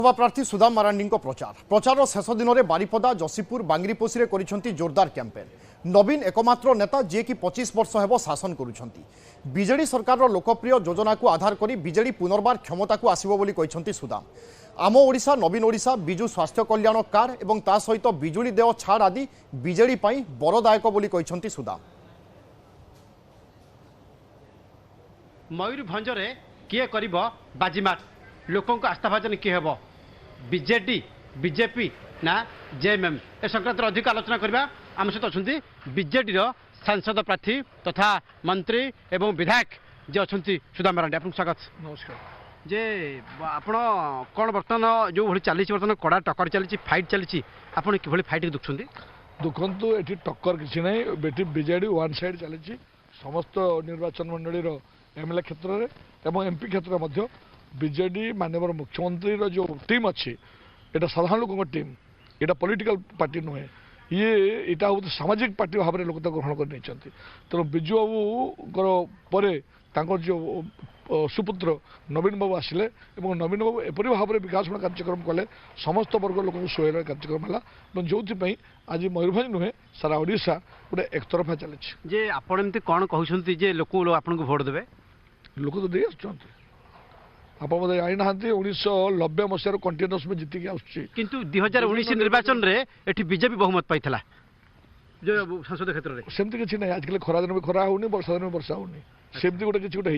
सभा प्रार्थी सुदाम मारांडी प्रचार शेष दिन में बारिपदा जसीपुर बांगरीपोशी में जोरदार कैंपेन नवीन एकमात्र नेता जी कि 25 वर्ष हेब शासन करुछंती बीजेडी सरकार लोकप्रिय योजना को आधार कर बीजेडी पुनर्बार क्षमता को आसिबो बोली कहिसंती सुदाम आम ओडिशा नवीन ओडिशा बिजु स्वास्थ्य कल्याण कार्ड एवं ता सहित बिजुली देय छाड़ आदि बीजेडी पई बरदायक बोली कहिसंती सुदाम। मयूरभंज किए कर बाजीमात लोकों आस्थाभाजन किए हम बीजेडी बीजेपी ना जेएमएम ए संक्रांत अधिक आलोचना करवा आम सहित अच्छा बीजेडी सांसद प्रार्थी तथा मंत्री एवं विधायक जे अच्छा सुदाम मारांडी आपको स्वागत। नमस्कार जे आपण कौन बर्तमान जो भाई चली बर्तमान कड़ा टक्कर चली फाइट चली आपड़ कि फाइट दुखुं देखु ये टक्कर किसी ना बेटी बीजेडी वन साइड चली समस्त निर्वाचन मंडली एमएलए क्षेत्र में एवं एमपी क्षेत्र में बीजेडी माननीय मुख्यमंत्री जो टीम अच्छी एटा साधारण लोक टीम एटा पॉलिटिकल पार्टी नुहे ये यहाँ हूँ सामाजिक पार्टी भाव में लोक ग्रहण कर तेणु बिजु बाबू जो सुपुत्र नवीन बाबू आसिले नवीन बाबू एपरी भाव में विकासमूल कार्यक्रम कले समस्त वर्ग लोक सुहर कार्यक्रम है जो आज मयूरभंज नुहे सारा ओडिशा गोटे एकतरफा चली जे आप कौन कहते जे लोक आपको भोट देवे लोक तो दे आप जानी ना 1990 मसीह कंटिन्यूस में जीतिक किंतु 2019 निर्वाचन में ये बीजेपी बहुमत पाई जो संसद क्षेत्र में सेमती किसी ना आजकल खरा दिन में खरा होनी वर्षा दिन में वर्षा होनी सेमती गोटे किसी गोटे हो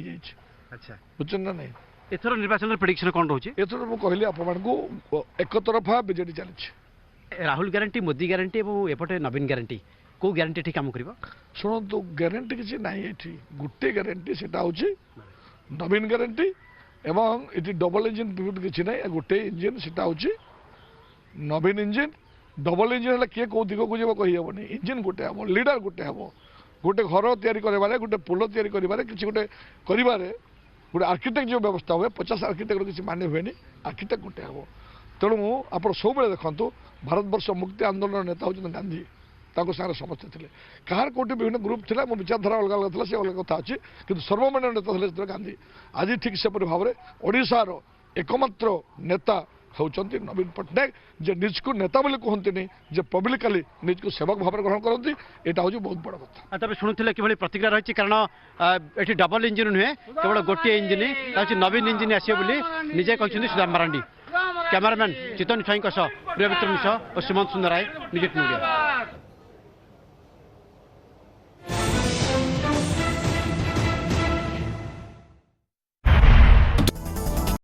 अच्छा बुझे ना नहीं एथर निर्वाचन में प्रेडिक्शन कौन रोचे एथर मु कहली आपको एक तरफा बीजेडी चली राहुल ग्यारंटी मोदी ग्यारंटी और एपटे नवीन ग्यारंटी को ग्यारंटी ठीक काम कर शुणु ग्यारंटी किसी ना ये गोटे ग्यारंटी से नवीन ग्यारंटी एवं ये डबल इंजिन किसी ना गोटे इंजिन से नवीन इंजिन डबल इंजिन है किए कौ दिग को जब कहीहबनी इंजिन गोटे हम लीडर गोटे हम गोटे घर या गोटे पोल या किसी गोटे गोटे आर्किटेक्ट जो व्यवस्था हुए 50 आर्किटेक्ट किसी मान्य हुए आर्किटेक्ट गोटे हम तेणु आप सब देखु भारतवर्ष मुक्ति आंदोलन नेता हूँ गांधी सारे समस्ते थे कहार कौटी विभिन्न ग्रुप थी मो विचारधारा अलग अलग था से अलग कथा अच्छी कि सर्वमान्य नेता थे गांधी आज ठीक से भाव में ओडिशार एकमात्र नेता होचंती नवीन पट्टनायक जे निज को नेता बोली कहते जे पब्लिकली निज को सेवक भाव में ग्रहण करती यहाँ हूँ बहुत बड़ कथा। तब शुणुले कि प्रतिक्रिया रही कारण ये डबल इंजिन नुहे केवल गोटे इंजिन नवीन इंजिन आसो निजे कहते सुदाम मारांडी। कैमरामैन चितन छाई प्रियमित्र मिश्र और सुमंत सुंदर राय निज मीडिया।